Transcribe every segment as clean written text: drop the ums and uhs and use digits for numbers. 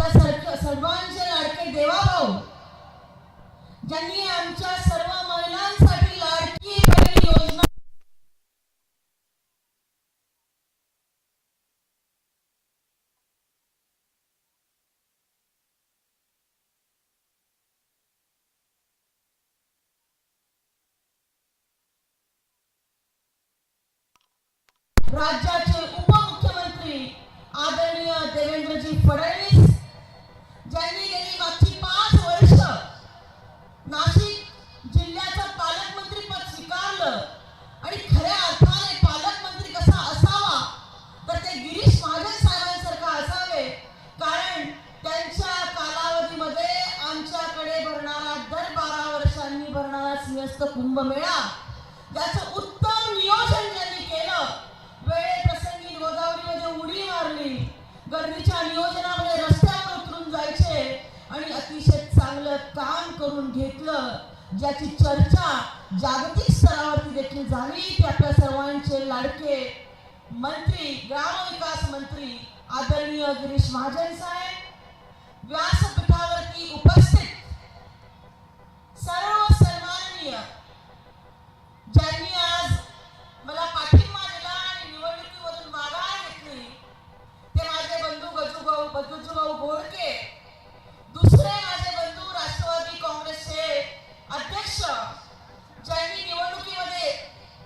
आपल्या सर्वांचे लाडके देवाभाऊ ज्यांनी आमच्या सर्व महिलांसाठी लाडकी बहीण योजना राज्याचे उपमुख्यमंत्री आदरणीय देवेंद्रजी फडणवीस ज्यांनी गेली मागची 5 वर्ष नाशिक जिल्ह्याचं पालकमंत्री पद स्वीकारलं आणि खऱ्या अर्थाने पालकमंत्री कसा असावा तर ते गिरीश महाजन साहेबांसारखा असावे, कारण त्यांच्या कालावधीमध्ये आमच्याकडे भरणारा दर 12 वर्षांनी भरणारा सिंहस्थ कुंभमेळा ज्याचं उत्तम नियोजन त्यांनी केलं, वेळेप्रसंगी गोदावरीमध्ये उडी मारली, गर्दीच्या नियोजनामध्ये रस्त्यावर उतरून जायचे आणि अतिशय चांगलं काम करून घेतलं, ज्याची चर्चा जागतिक स्तरावरती देखील झाली। ते आपल्या सर्वांचे लाडके मंत्री ग्रामविकास मंत्री आदरणीय गिरीश महाजन साहेब, व्यासपीठावरती उपस्थित सर्व सन्माननीय ज्यांनी आज मला पाठिंबा दिला आणि निवडणुकीमधून माघार घेतली ते माझे बंधू गजूभाऊ घोडके, दुसरे माझे बंधू राष्ट्रवादी काँग्रेसचे अध्यक्ष ज्यांनी निवडणुकीमध्ये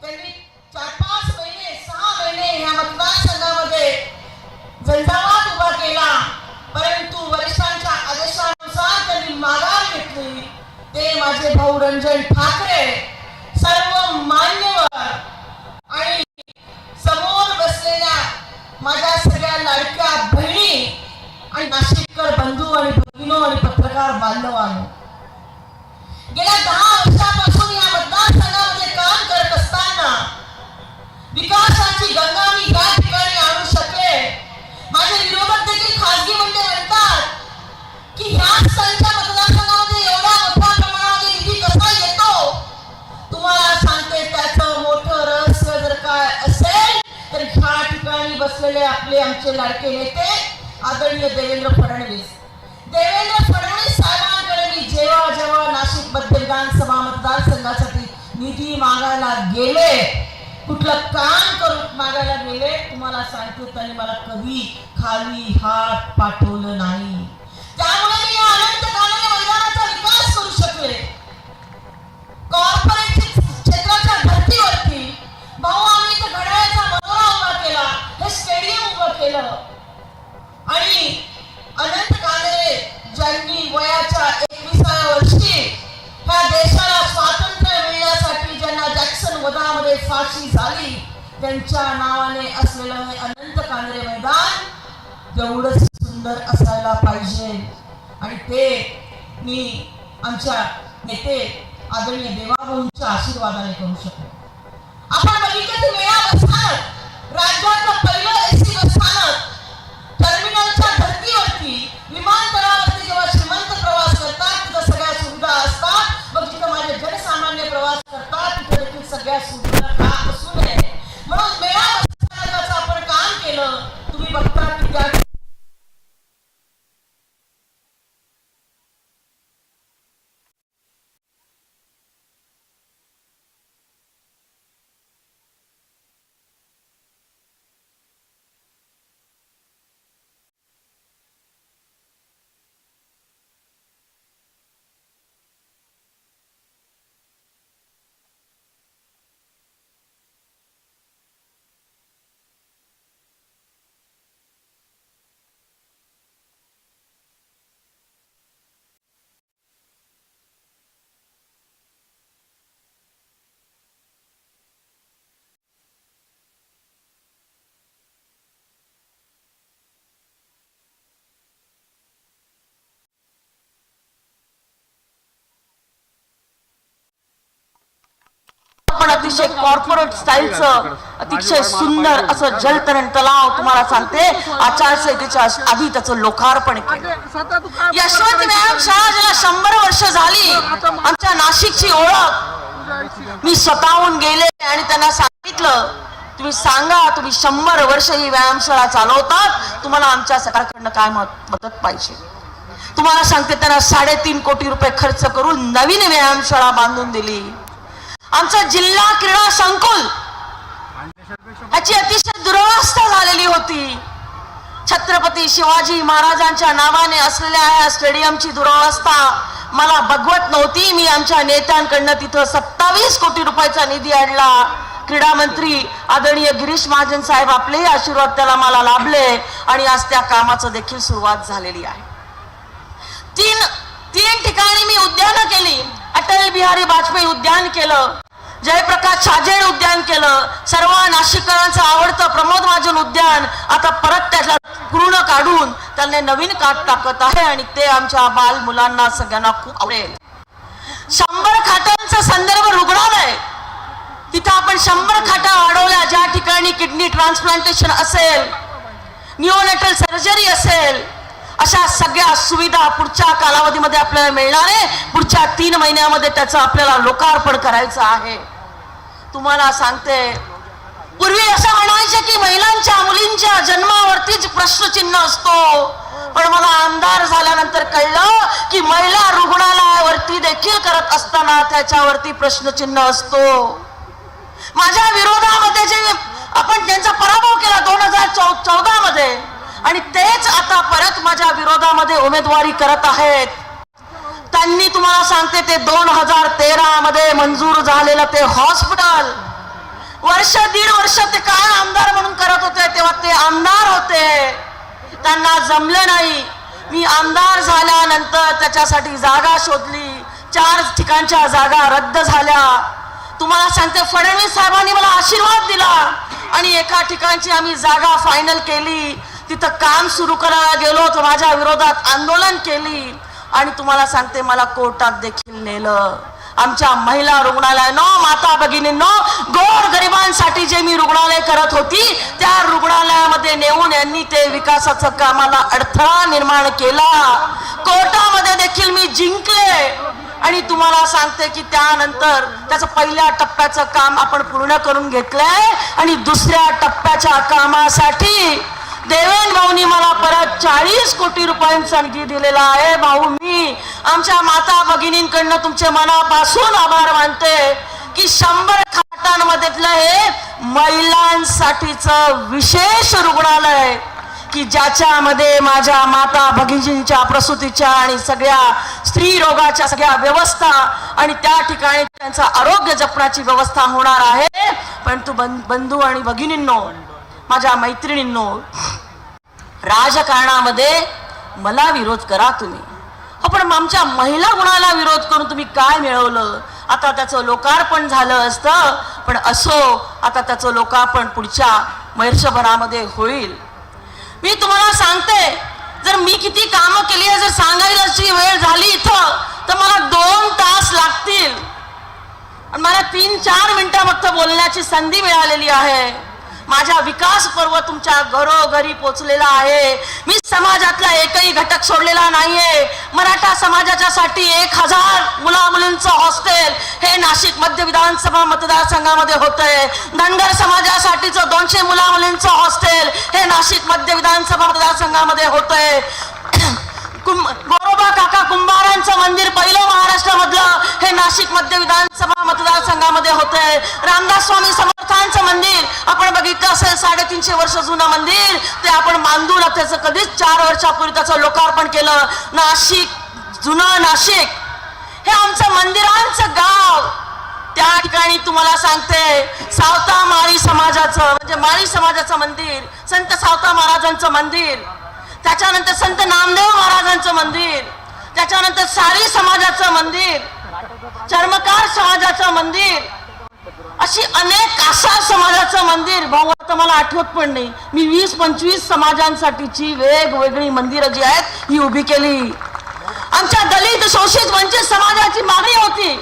त्यांनी 4-5 महिने 6 महिने या मतदारसंघामध्ये झंझावात उभा केला, परंतु वरिष्ठांच्या आदेशानुसार त्यांनी माघार घेतली। ते माझे भाऊ रंजन ठाकरे, सर्व मान्यवर आणि समोर बसलेल्या माझ्या सगळ्या लाडक्या बहिणी आणि नाशिककर बंधू आणि भगिनो आणि पत्रकार बांधवांनो, गेल्या 10 वर्षापासून या मतदारसंघामध्ये काम करत असताना विकासाची गंगा मी या ठिकाणी आणू शकले। माझे विरोधक देखील खासगी म्हणतात की ह्या स्थळच्या मतदारसंघामध्ये एवढ्या मोठ्या प्रमाणामध्ये निधी कसा येतो, तुम्हाला सांगते त्याचं मोठं रहस्य जर काय असेल तर ह्या ठिकाणी बसलेले आमचे लाडके नेते आदरणीय देवेंद्र फडणवीस साहेबांकडे मी जेव्हा नाशिक मध्य विधानसभा मतदारसंघासाठी निधी मागायला गेले, कुठलं काम करून मागायला गेले, तुम्हाला सांगतो त्यांनी मला कधी खाली हात पाठवलं नाही। त्यामुळे मी अनंत कालाने मैदानाचा विकास करू शकले। कॉर्पोरेट क्षेत्राच्या धर्तीवरती भाऊ आम्ही इथं घड्याळाचा मनोरा उभा केला, हे स्टेडियम उभं केलं आणि अनंत काले ज्यांनी वयाच्या 21व्या वर्षी ह्या देशाला स्वातंत्र्य मिळण्यासाठी ज्यांना जॅक्सन वधामध्ये फाशी झाली त्यांच्या नावाने असलेलं हे अनंत कांद्रे मैदान जेवढं सुंदर असायला पाहिजे आणि ते मी आमच्या नेते आदरणीय देवाभाऊंच्या आशीर्वादाने करू शकतो। आपण बघितलं की मेळा बसस्थानक राज्यातलं पहिलं एसी बसस्थानक टर्मिनलच्या धर्तीवरती विमानतळावरती जेव्हा श्रीमंत प्रवास करतात तिथं सगळ्या सुविधा असतात, मग जिथं माझे जनसामान्य प्रवास करतात तिथं देखील सगळ्या सुविधा का असू नये म्हणून मेळा बसस्थानकाचं आपण काम केलं। तुम्ही बघता की त्या अतिशय कॉर्पोरेट स्टाईलचं अतिशय सुंदर असं जलतरण तलाव तुम्हाला सांगते आचारसंहितेच्या आधी त्याचं लोकार्पण केलं। यशवंत व्यायाम शाळा ज्याला 100 वर्ष झाली, आमच्या नाशिकची ओळख, मी स्वतःहून गेले आणि त्यांना सांगितलं तुम्ही सांगा, तुम्ही 100 वर्ष ही व्यायामशाळा चालवतात, तुम्हाला आमच्या सरकारकडनं काय मदत पाहिजे? तुम्हाला सांगते, त्यांना 3.5 कोटी रुपये खर्च करून नवीन व्यायामशाळा बांधून दिली. आमचं जिल्हा क्रीडा संकुल याची अतिशय दुरवस्था झालेली होती. छत्रपती शिवाजी महाराजांच्या नावाने असलेल्या या स्टेडियमची दुरवस्था मला बघवत नव्हती. मी आमच्या नेत्यांकडनं तिथं 27 कोटी रुपयाचा निधी आणला. क्रीडा मंत्री आदरणीय गिरीश महाजन साहेब, आपलेही आशीर्वाद त्याला मला लाभले आणि आज त्या कामाचं देखील सुरुवात झालेली आहे. तीन ठिकाणी मी उद्यानं केली. अटल बिहारी वाजपेयी उद्यान केलं, जयप्रकाश छाजेड उद्यान केलं, सर्व नाशिककरांचं आवडतं प्रमोद महाजन उद्यान आता परत त्याला पूर्ण काढून त्याने नवीन काट टाकत आहे आणि ते आमच्या बाल मुलांना सगळ्यांना खूप आवडेल. 100 खाटांचा संदर्भ रुग्णालय, तिथं आपण 100 खाटा वाढवल्या. ज्या ठिकाणी किडनी ट्रान्सप्लांटेशन असेल, निओनेटल सर्जरी असेल, अशा सगळ्या सुविधा पुढच्या कालावधीमध्ये आपल्याला मिळणार आहे. पुढच्या 3 महिन्यामध्ये त्याचं आपल्याला लोकार्पण करायचं आहे. तुम्हाला सांगते, पूर्वी असं म्हणायचे की महिलांच्या मुलींच्या जन्मावरतीच प्रश्नचिन्ह असतो, पण मला आमदार झाल्यानंतर कळलं की महिला रुग्णालयावरती देखील करत असताना त्याच्यावरती प्रश्नचिन्ह असतो. माझ्या विरोधामध्ये जे आपण त्यांचा पराभव केला 2014 मध्ये, आणि तेच आता परत माझ्या विरोधामध्ये उमेदवारी करत आहेत. त्यांनी, तुम्हाला सांगते, ते 2013 मध्ये मंजूर झालेलं ते हॉस्पिटल दीड वर्ष ते काय आमदार म्हणून करत होते, तेव्हा ते आमदार होते, त्यांना जमले नाही. मी आमदार झाल्यानंतर त्याच्यासाठी जागा शोधली. 4 ठिकाणच्या जागा रद्द झाल्या. तुम्हाला सांगते, फडणवीस साहेबांनी मला आशीर्वाद दिला आणि एका ठिकाणची आम्ही जागा फायनल केली. तिथं काम सुरू करायला गेलो तर माझ्या विरोधात आंदोलन केली आणि तुम्हाला सांगते, मला कोर्टात देखील नेलं. आमच्या महिला रुग्णालयानं, माता भगिनींनो, गोर गरिबांसाठी जे मी रुग्णालय करत होती त्या रुग्णालयामध्ये नेऊन यांनी ते विकासाचं कामाला अडथळा निर्माण केला. कोर्टामध्ये देखील मी जिंकले आणि तुम्हाला सांगते की त्यानंतर त्याचं पहिल्या टप्प्याचं काम आपण पूर्ण करून घेतलंय आणि दुसऱ्या टप्प्याच्या कामासाठी देवेंद्र भाऊनी मला परत 40 कोटी रुपयांचा निधी दिलेला आहे. भाऊ, मी आमच्या माता भगिनींकडनं तुमचे मनापासून आभार मानते की 100 खाटांमधलं हे महिलांसाठीचं विशेष रुग्णालय की ज्याच्यामध्ये माझ्या माता भगिनींच्या प्रसूतीच्या आणि सगळ्या स्त्री रोगाच्या सगळ्या व्यवस्था आणि त्या ठिकाणी त्यांचं आरोग्य जपण्याची व्यवस्था होणार आहे. परंतु बंधू आणि भगिनींनो, माझ्या मैत्रिणींनो, राजकारणामध्ये मला विरोध करा तुम्ही, पण आमच्या महिला गुणाला विरोध करून तुम्ही काय मिळवलं? आता त्याचं लोकार्पण झालं असतं, पण असो, आता त्याचं लोकार्पण पुढच्या वर्षभरामध्ये होईल. मी तुम्हाला सांगते, जर मी किती कामं केली आहे जर सांगायची वेळ झाली इथं तर मला 2 तास लागतील आणि मला 3-4 मिनिटं फक्त बोलण्याची संधी मिळालेली आहे. माझा विकास पर्व तुमच्या घरोघरी पोचलेला आहे. मी समाजातला एकही घटक सोडलेला नाहीये. मराठा समाजाच्या साठी 1000 मुला मुलींचं हॉस्टेल हे नाशिक मध्य विधानसभा मतदारसंघामध्ये होतंय. धनगर समाजासाठीचं 200 मुला मुलींचं हॉस्टेल हे नाशिक मध्य विधानसभा मतदारसंघामध्ये होतंय. गोरोबा काका कुंभारांचं मंदिर पहिलं महाराष्ट्रामधलं हे नाशिक मध्य विधानसभा मतदारसंघामध्ये होतंय. रामदास स्वामी समर्थांचं मंदिर आपण बघितलं असेल, 350 वर्ष जुनं मंदिर, ते आपण बांधून त्याचं कधीच 4 वर्षापूर्वी त्याचं लोकार्पण केलं. नाशिक, जुनं नाशिक हे आमचं मंदिरांचं गाव. त्या ठिकाणी तुम्हाला सांगते, सावता माळी समाजाचं म्हणजे माळी समाजाचं मंदिर, संत सावता महाराजांचं मंदिर, त्याच्यानंतर संत नामदेव महाराजांचं मंदिर, त्याच्यानंतर सारी समाजाचं मंदिर, चर्मकार समाजाचं मंदिर, अशी अनेक कासार समाजाचं मंदिर. भाऊ, आता मला आठवत पण नाही, मी 20-25 समाजांसाठीची वेगवेगळी मंदिरं जी आहेत ही उभी केली. आमच्या दलित, शोषित, वंचित समाजाची मागणी होती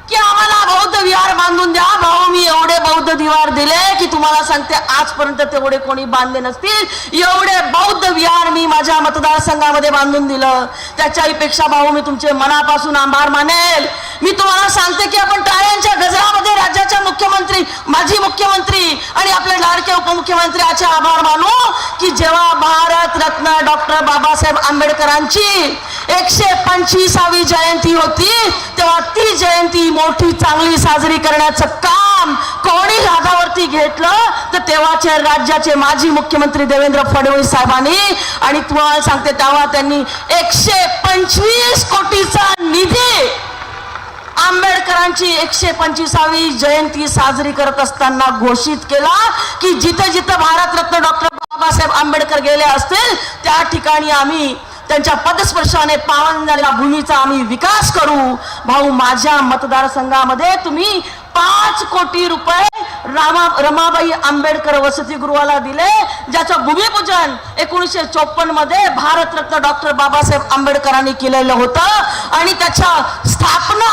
की आम्हाला बौद्ध विहार बांधून द्या. भाऊ, मी एवढे बौद्ध विहार दिले की तुम्हाला सांगते आजपर्यंत तेवढे कोणी बांधले नसतील. एवढे बौद्ध विहार मी माझ्या मतदारसंघामध्ये बांधून दिलं. त्याच्याही पेक्षा भाऊ मी तुमचे मनापासून आभार मानेल. मी तुम्हाला सांगते की आपण टाळ्यांच्या गजरामध्ये राज्याच्या मुख्यमंत्री, माजी मुख्यमंत्री आणि आपले लाडके उपमुख्यमंत्र्याचे आभार मानू की जेव्हा भारत रत्न डॉक्टर बाबासाहेब आंबेडकरांची 125वी जयंती होती तेव्हा ती जयंती मोठी चांगली साजरी करण्याचं काम कोणी हातावरती घेतलं तर तेव्हाचे राज्याचे माजी मुख्यमंत्री देवेंद्र फडणवीस साहेबांनी. आणि तुम्हाला सांगते तेव्हा त्यांनी 125 कोटीचा निधी आंबेडकरांची 125वी जयंती साजरी करत असताना घोषित केला की जिथे जिथे भारतरत्न डॉक्टर बाबासाहेब आंबेडकर गेले असतील त्या ठिकाणी आम्ही त्यांच्या पदस्पर्शाने पावन झालेल्या भूमीचा आम्ही विकास करू. भाऊ, माझ्या मतदारसंघामध्ये तुम्ही 5 कोटी रुपये रमाबाई आंबेडकर वसतिगृहाला दिले, ज्याचं भूमिपूजन 1954 मध्ये भारतरत्न डॉक्टर बाबासाहेब आंबेडकरांनी केलेलं होतं आणि त्याच्या स्थापना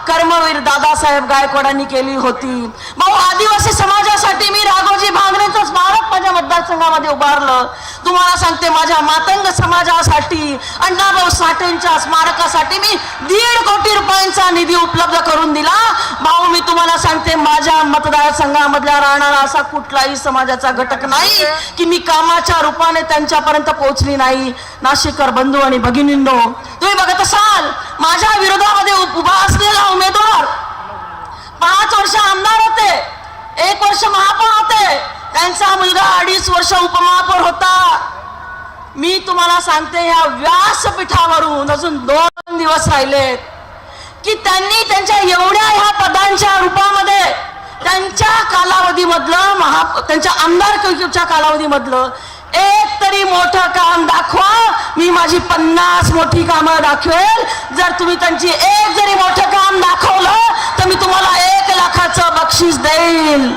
कर्मवीर दादासाहेब गायकवाडांनी केली होती. भाऊ, आदिवासी समाजासाठी मी राघोजी भांगरेंचं स्मारक माझ्या मतदारसंघामध्ये उभारलं. तुम्हाला सांगते माझ्या मातंग समाजासाठी अण्णाभाऊ साठेंच्या स्मारकासाठी मी 1.5 कोटी रुपयांचा निधी उपलब्ध करून दिला. भाऊ, मी तुम्हाला सांगते माझ्या मतदारसंघामधला राहणारा असा कुठलाही समाजाचा घटक नाही की मी कामाच्या रूपाने त्यांच्यापर्यंत पोहोचली नाही. नाशिककर बंधू आणि भगिनींनो, तुम्ही बघत असाल माझ्या विरोधामध्ये उभा असलेला उमेदवार 5 वर्ष आमदार होते, 1 वर्ष महापौर होते, त्यांचा मुलगा 2.5 वर्ष उपमहापौर होता. मी तुम्हाला सांगते ह्या व्यासपीठावरून अजून 2 दिवस राहिलेत की त्यांनी त्यांच्या एवढ्या ह्या पदांच्या रूपामध्ये त्यांच्या कालावधीमधलं त्यांच्या आमदारकीच्या कालावधीमधलं एक तरी मोठं काम दाखवा. मी माझी 50 मोठी कामं दाखवेल. जर तुम्ही त्यांची एक जरी मोठं काम दाखवलं तर मी तुम्हाला 1 लाखाचं बक्षीस देईल.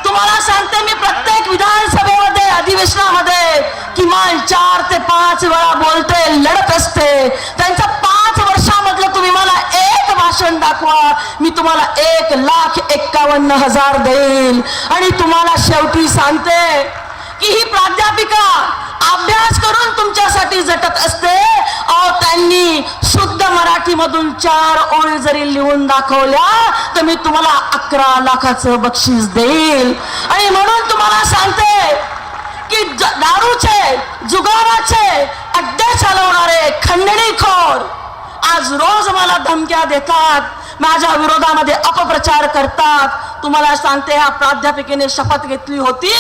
तुम्हाला सांगते मी प्रत्येक विधानसभेमध्ये अधिवेशनामध्ये किमान 4 ते 5 वेळा बोलते, लढत असते. त्यांचं 5 वर्षामधलं तुम्ही मला एक भाषण दाखवा, मी तुम्हाला 1,51,000 देईल. आणि तुम्हाला शेवटी सांगते की ही प्राध्यापिका अभ्यास करून तुमच्यासाठी झटत असते. त्यांनी शुद्ध मराठीमधून 4 ओळी जरी लिहून दाखवल्या तर मी तुम्हाला 11 लाखाचं बक्षीस देईल. आणि म्हणून तुम्हाला सांगते की दारूचे, जुगाराचे अड्डे चालवणारे खंडणीखोर आज रोज मला धमक्या देतात, माझ्या विरोधामध्ये अपप्रचार करतात. तुम्हाला सांगते ह्या प्राध्यापिकेने शपथ घेतली होती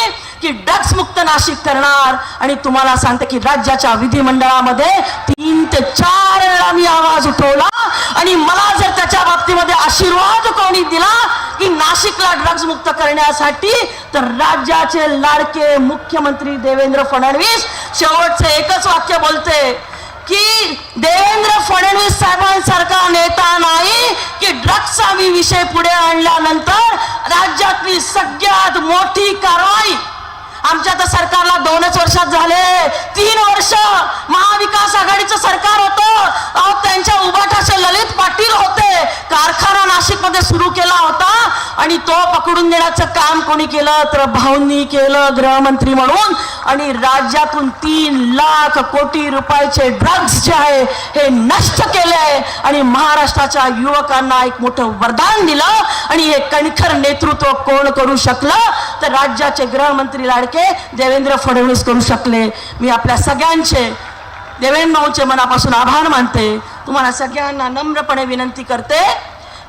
की ड्रग्स मुक्त नाशिक करणार. आणि तुम्हाला सांगते की राज्याच्या विधिमंडळामध्ये 3 ते 4 वेळा मी आवाज उठवला. आणि मला जर त्याच्या बाबतीमध्ये आशीर्वाद कोणी दिला की नाशिकला ड्रग्स मुक्त करण्यासाठी तर राज्याचे लाडके मुख्यमंत्री देवेंद्र फडणवीस. शेवटचे एकच वाक्य बोलते की देवेंद्र फडणवीस साहेबांसारखा नेता नाही की ड्रग्सचा विषय पुढे आणल्यानंतर राज्यातली सगळ्यात मोठी कारवाई आमच्या तर सरकारला 2च वर्षात झाले. 3 वर्ष महाविकास आघाडीचं सरकार होतं. त्यांच्या उभाटाचे ललित पाटील होते. कारखाना नाशिकमध्ये सुरू केला होता आणि तो पकडून देण्याचं काम कोणी केलं तर भाऊंनी केलं, गृहमंत्री म्हणून. आणि राज्यातून 3 लाख कोटी रुपयाचे ड्रग्स जे आहे हे नष्ट केले आणि महाराष्ट्राच्या युवकांना एक मोठं वरदान दिलं. आणि हे कणखर नेतृत्व कोण करू शकलं तर राज्याचे गृहमंत्री लाडके देवेंद्र फडणवीस करू शकले. मी आपल्या सगळ्यांचे देवेंद्र भाऊंचे मनापासून आभार मानते. तुम्हाला सगळ्यांना नम्रपणे विनंती करते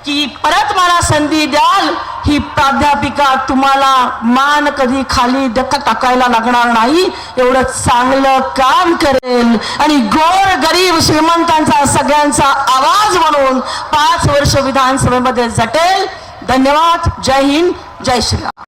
की परत मला संधी द्याल. ही प्राध्यापिका तुम्हाला मान कधी खाली टाकायला लागणार नाही, एवढं चांगलं काम करेल आणि गोर गरीब श्रीमंतांचा सगळ्यांचा आवाज म्हणून 5 वर्ष विधानसभेमध्ये झटेल. धन्यवाद. जय हिंद, जय श्रीराम.